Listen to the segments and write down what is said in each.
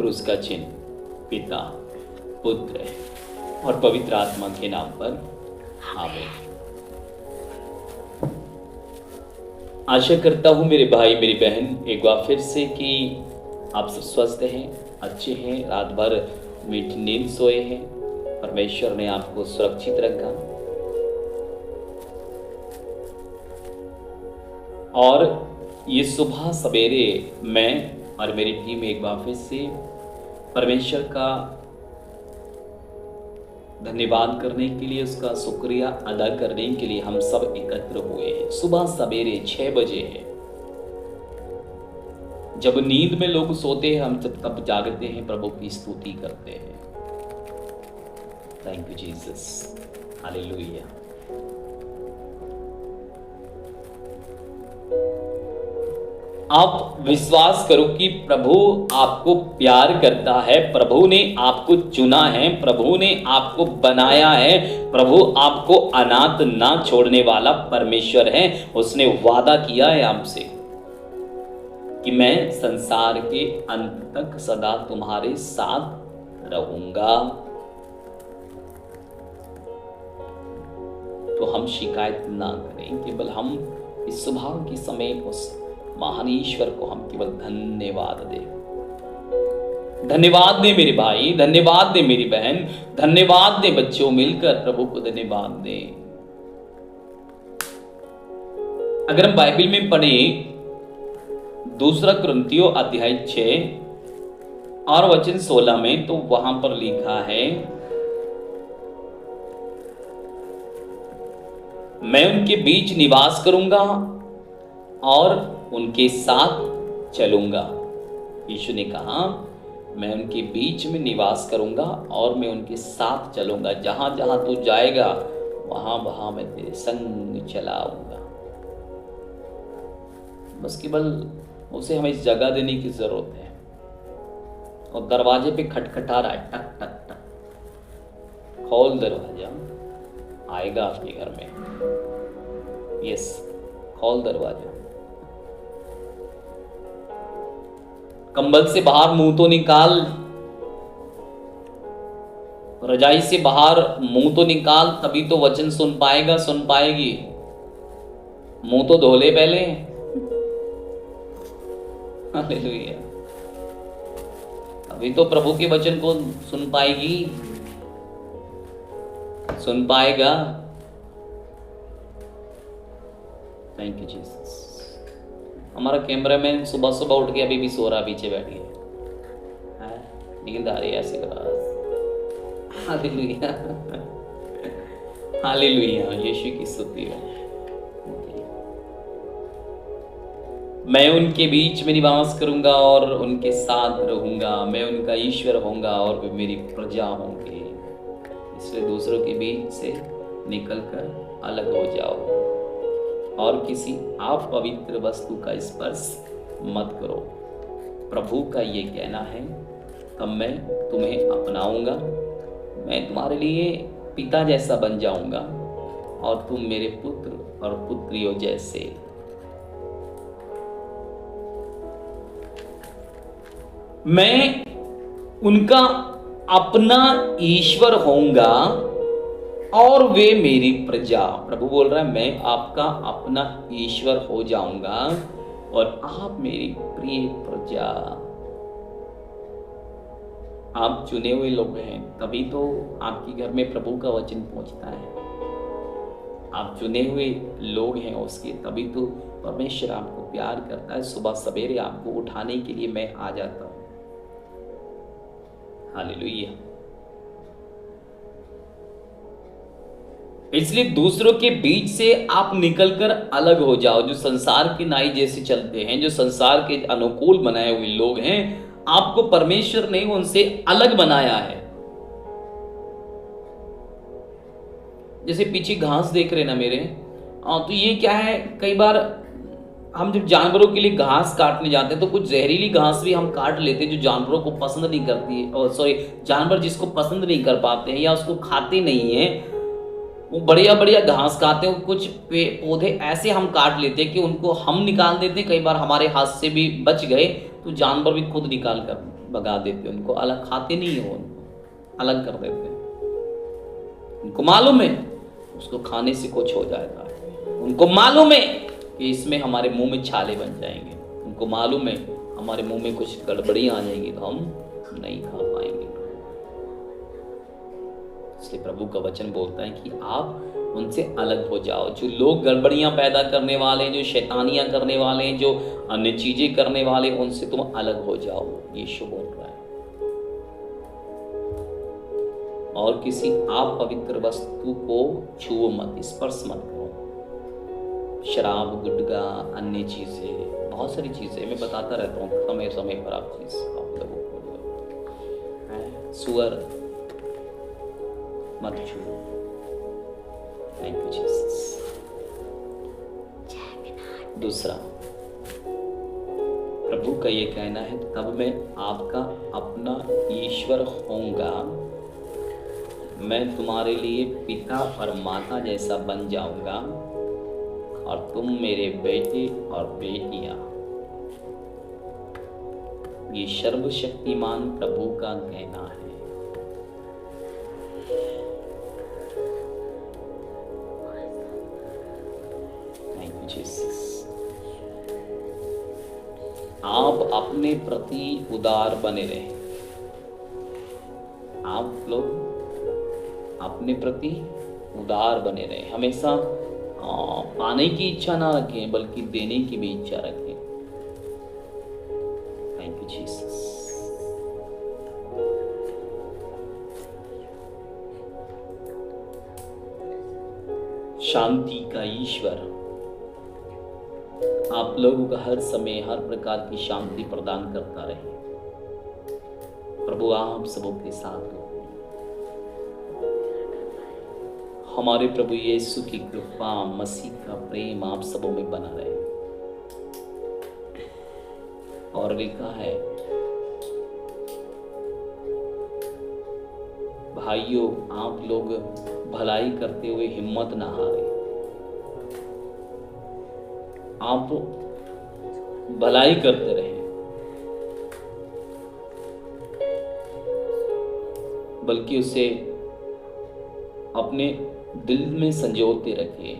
क्रूस का चिन्ह पिता, पुत्र और पवित्र आत्मा के नाम पर आमीन। आशा करता हूं मेरे भाई मेरी बहन एक बार फिर से कि आप सब स्वस्थ हैं, अच्छे हैं, रात भर मीठी नींद सोए हैं, परमेश्वर ने आपको सुरक्षित रखा और ये सुबह सवेरे मैं और मेरी टीम एक बार फिर से परमेश्वर का धन्यवाद करने के लिए, उसका शुक्रिया अदा करने के लिए हम सब एकत्र हुए हैं। सुबह सवेरे 6 बजे है, जब नींद में लोग सोते हैं हम तब जागते हैं, प्रभु की स्तुति करते हैं। Thank you Jesus, hallelujah. आप विश्वास करो कि प्रभु आपको प्यार करता है, प्रभु ने आपको चुना है, प्रभु ने आपको बनाया है, प्रभु आपको अनाथ ना छोड़ने वाला परमेश्वर है। उसने वादा किया है आपसे कि मैं संसार के अंत तक सदा तुम्हारे साथ रहूंगा। तो हम शिकायत ना करें, केवल हम इस सुबह के समय उस महान ईश्वर को हम केवल धन्यवाद दें। धन्यवाद दे मेरे भाई, धन्यवाद दे मेरी बहन, धन्यवाद दे बच्चों, मिलकर प्रभु को धन्यवाद दें। अगर हम बाइबल में पढ़े 2 कुरिन्थियों अध्याय 6 और वचन 16 में, तो वहां पर लिखा है, मैं उनके बीच निवास करूंगा और उनके साथ चलूंगा। यीशु ने कहा मैं उनके बीच में निवास करूंगा और मैं उनके साथ चलूंगा। जहां जहां तू जाएगा वहां वहां मैं तेरे संग चलाऊंगा। बस केवल उसे हमें इस जगह देने की जरूरत है। और दरवाजे पे खटखटा रहा है, टक टक टक, खोल दरवाजा, आएगा आपके घर में। यस, खोल दरवाजा। कंबल से बाहर मुंह तो निकाल, रजाई से बाहर मुंह तो निकाल, तभी तो वचन सुन पाएगा, सुन पाएगी। मुंह तो धो ले पहले। हालेलुया। अभी तो प्रभु के वचन को सुन पाएगी, सुन पाएगा। Thank you Jesus. हमारा कैमरामैन सुबह सुबह उठ के अभी भी सो रहा, पीछे बैठी है, नींद आ रही है ऐसे करा। हालेलुया, हालेलुया, यीशु की स्तुति हो। मैं उनके बीच में निवास करूंगा और उनके साथ रहूंगा, मैं उनका ईश्वर होऊंगा और वे मेरी प्रजा होंगे। इसलिए दूसरों के बीच से निकलकर अलग हो जाओ और किसी अपवित्र वस्तु का स्पर्श मत करो। प्रभु का ये कहना है, तब मैं तुम्हें अपनाऊंगा, मैं तुम्हारे लिए पिता जैसा बन जाऊंगा और तुम मेरे पुत्र और पुत्रियों जैसे। मैं उनका अपना ईश्वर होऊंगा और वे मेरी प्रजा। प्रभु बोल रहा है मैं आपका अपना ईश्वर हो जाऊंगा और आप मेरी प्रिय प्रजा। आप चुने हुए लोग हैं, तभी तो आपके घर में प्रभु का वचन पहुंचता है। आप चुने हुए लोग हैं उसके, तभी तो परमेश्वर आपको प्यार करता है। सुबह सवेरे आपको उठाने के लिए मैं आ जाता हूं। हालेलुया। इसलिए दूसरों के बीच से आप निकलकर अलग हो जाओ। जो संसार के नाई जैसे चलते हैं, जो संसार के अनुकूल बनाए हुए लोग हैं, आपको परमेश्वर ने उनसे अलग बनाया है। जैसे पीछे घास देख रहे ना मेरे, तो ये क्या है, कई बार हम जब जानवरों के लिए घास काटने जाते हैं तो कुछ जहरीली घास भी हम काट लेते हैं जो जानवरों को पसंद नहीं करती है, और जानवर जिसको पसंद नहीं कर पाते हैं या उसको खाते नहीं हैं, वो बढ़िया बढ़िया घास खाते हैं, कुछ पौधे ऐसे हम काट लेते हैं कि उनको हम निकाल देते हैं, कई बार हमारे हाथ से भी बच गए तो जानवर भी खुद निकाल कर भगा देते हैं उनको, अलग खाते नहीं है, वो उनको अलग कर देते हैं। उनको मालूम है उसको खाने से कुछ हो जाएगा, उनको मालूम है कि इसमें हमारे मुंह में छाले बन जाएंगे, उनको मालूम है हमारे मुंह में कुछ गड़बड़ी आ जाएगी तो हम नहीं खा पाएंगे। इसलिए प्रभु का वचन बोलता है कि आप उनसे अलग हो जाओ। जो लोग गड़बड़ियां पैदा करने वाले, जो शैतानियां करने वाले, जो अन्य चीजें करने वाले, उनसे तुम अलग हो जाओ, यीशु बोल रहा है। और किसी आप पवित्र वस्तु को छुओ मत, स्पर्श मत करो। शराब, गुटखा, अन्य चीजें, बहुत सारी चीजें मैं बताता रहता हूँ समय समय पर आप लोगों को। सुअर मत छुओ। Thank you Jesus. दूसरा, प्रभु का ये कहना है तब मैं आपका अपना ईश्वर होऊंगा, मैं तुम्हारे लिए पिता और माता जैसा बन जाऊंगा और तुम मेरे बेटे और बेटियां। ये सर्वशक्तिमान प्रभु का कहना है। Thank you Jesus. आप अपने प्रति उदार बने रहे। आप लोग अपने प्रति उदार बने रहे, हमेशा पाने की इच्छा ना रखें बल्कि देने की भी इच्छा रखें। Thank you Jesus. शांति का ईश्वर आप लोगों का हर समय हर प्रकार की शांति प्रदान करता रहे। प्रभु आप सबों के साथ हो। हमारे प्रभु यीशु की कृपा, मसीह का प्रेम आप सबों में बना रहे। और लिखा है, भाइयों आप लोग भलाई करते हुए हिम्मत ना हारे। आप भलाई करते रहे, बल्कि उसे अपने दिल में संजोते रखे।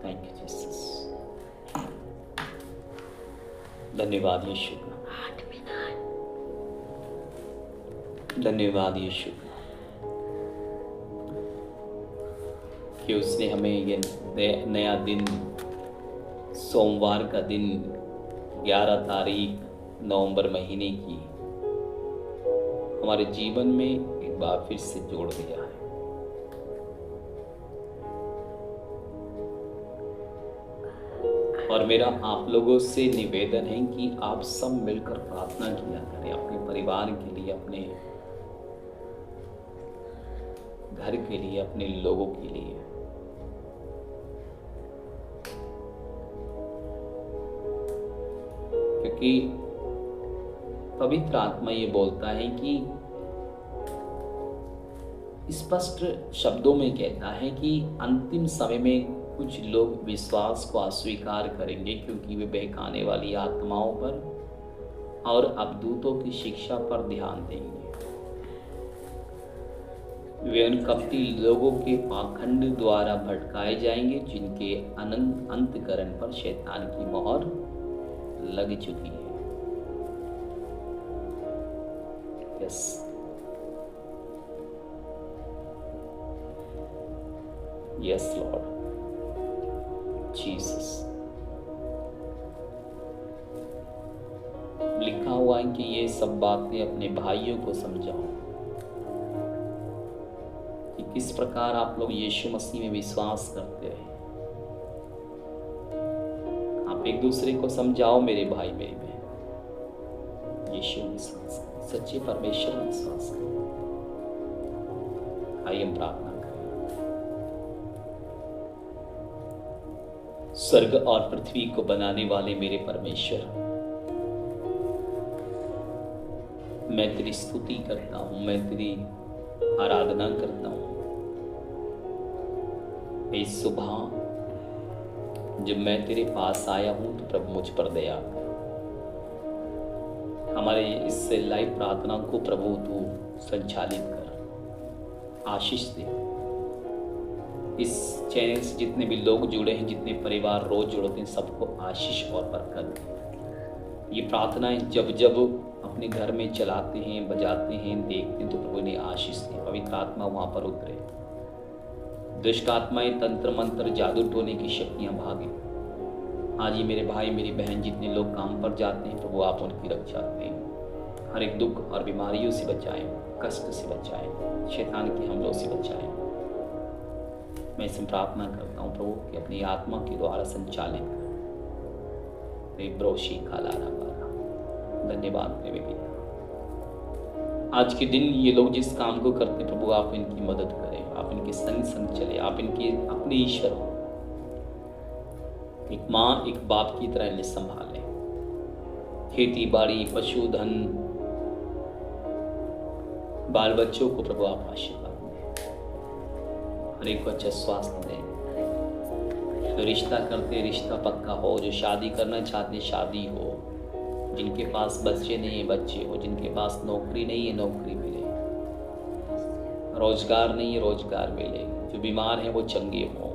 Thank you Jesus. धन्यवाद यीशु, धन्यवाद यीशु कि उसने हमें ये नया दिन, सोमवार का दिन, 11 तारीख नवंबर महीने की हमारे जीवन में एक बार फिर से जोड़ दिया है। और मेरा आप लोगों से निवेदन है कि आप सब मिलकर प्रार्थना किया करें अपने परिवार के लिए, अपने घर के लिए, अपने लोगों के लिए। क्योंकि पवित्र आत्मा ये बोलता है कि स्पष्ट शब्दों में कहता है कि अंतिम समय में कुछ लोग विश्वास को अस्वीकार करेंगे क्योंकि वे बहकाने वाली आत्माओं पर और अवधूतों की शिक्षा पर ध्यान देंगे। वे उन कपटी लोगों के पाखंड द्वारा भटकाए जाएंगे जिनके अनंत अंतकरण पर शैतान की मोहर लग चुकी है। Yes, yes Lord Jesus. लिखा हुआ है कि ये सब बातें अपने भाइयों को समझाओ कि किस प्रकार आप लोग यीशु मसीह में विश्वास करते हैं। आप एक दूसरे को समझाओ, मेरे भाई मेरी बहन, यीशु में विश्वास करें, सच्चे परमेश्वर में विश्वास करें। आइए हम प्रार्थना करें। स्वर्ग और पृथ्वी को बनाने वाले मेरे परमेश्वर, मैं तेरी स्तुति करता हूँ, मैं तेरी आराधना करता हूँ। इस सुबह जब मैं तेरे पास आया हूँ तो प्रभु मुझ पर दया कर। हमारे इस लाइव प्रार्थना को प्रभु तू संचालित कर, आशीष दे। इस चैनल से जितने भी लोग जुड़े हैं, जितने परिवार रोज जुड़ते हैं, सबको आशीष और बरकत दे। ये प्रार्थनाएं जब जब अपने घर में चलाते हैं, बजाते हैं, देखते हैं तो प्रभु ने आशीष दे। पवित्र आत्मा वहां पर उतरे, दुष्ट आत्माएं, तंत्र मंत्र, जादू टोने की शक्तियां भागे। आज ये मेरे भाई मेरी बहन जितने लोग काम पर जाते हैं प्रभु आप उनकी रक्षा करें, हर एक दुख और बीमारियों से बचाएं, कष्ट से बचाएं, शैतान के हमलों से बचाएं। मैं इसमें प्रार्थना करता हूँ प्रभु कि अपनी आत्मा के द्वारा संचालित कर। ब्रोशी काला राबा, धन्यवाद मेरे पिता। आज के दिन ये लोग जिस काम को करते प्रभु आप इनकी मदद करें, आप इनके संग संग चले, आप इनके अपने ईश्वर हो। एक माँ एक बाप की तरह इन्हें संभाले। खेती बाड़ी, पशुधन, बाल बच्चों को प्रभु आप आशीर्वाद दें, हर एक को अच्छा स्वास्थ्य दें। जो रिश्ता करते रिश्ता पक्का हो, जो शादी करना चाहते शादी हो, जिनके पास बच्चे नहीं है बच्चे हो, जिनके पास नौकरी नहीं है नौकरी मिले, रोजगार नहीं है रोजगार मिले, जो बीमार है वो चंगे हों,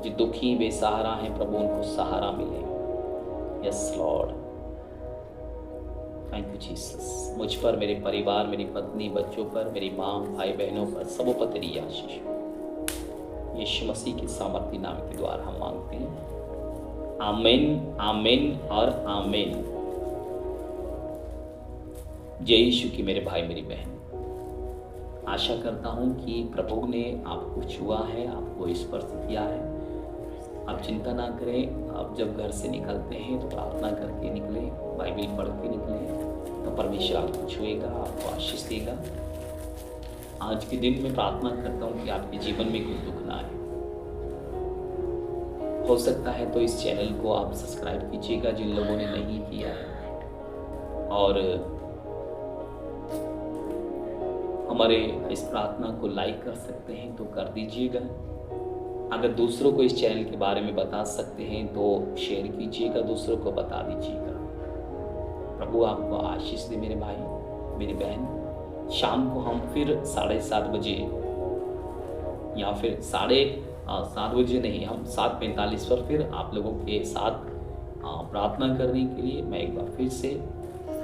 जो दुखी बेसहारा हैं प्रभु उनको सहारा मिले। Yes Lord, thank you Jesus. मुझ पर, मेरे परिवार, मेरी पत्नी, बच्चों पर, मेरी माँ, भाई बहनों पर, सबों पर तेरी आशीष हो। यीशु मसीह के सामर्थी नाम के द्वारा हम मांगते हैं, आमीन, आमीन और आमीन। जय यीशु की मेरे भाई मेरी बहन, आशा करता हूँ कि प्रभु ने आपको छुआ है, आपको स्पर्श किया है। आप चिंता ना करें, आप जब घर से निकलते हैं तो प्रार्थना करके निकले, बाइबल पढ़ के निकले तो परमेश्वर आपको छुएगा, आपको आशीष देगा। आज के दिन में प्रार्थना करता हूँ कि आपके जीवन में कोई दुख ना आए। हो सकता है तो इस चैनल को आप सब्सक्राइब कीजिएगा जिन लोगों ने नहीं किया है, और हमारे इस प्रार्थना को लाइक कर सकते हैं तो कर दीजिएगा। अगर दूसरों को इस चैनल के बारे में बता सकते हैं तो शेयर कीजिएगा, दूसरों को बता दीजिएगा। प्रभु आपको आशीष दे मेरे भाई मेरी बहन। शाम को हम फिर 7:30 बजे या फिर 7:30 बजे नहीं, हम 7:45 पर फिर आप लोगों के साथ प्रार्थना करने के लिए मैं एक बार फिर से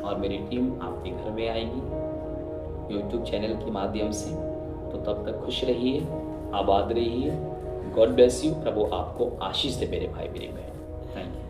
और मेरी टीम आपके घर में आएगी YouTube चैनल के माध्यम से। तो तब तक खुश रहिए, आबाद रहिए। God bless you. प्रभु आपको आशीष दे मेरे भाई मेरी बहन। Thank you.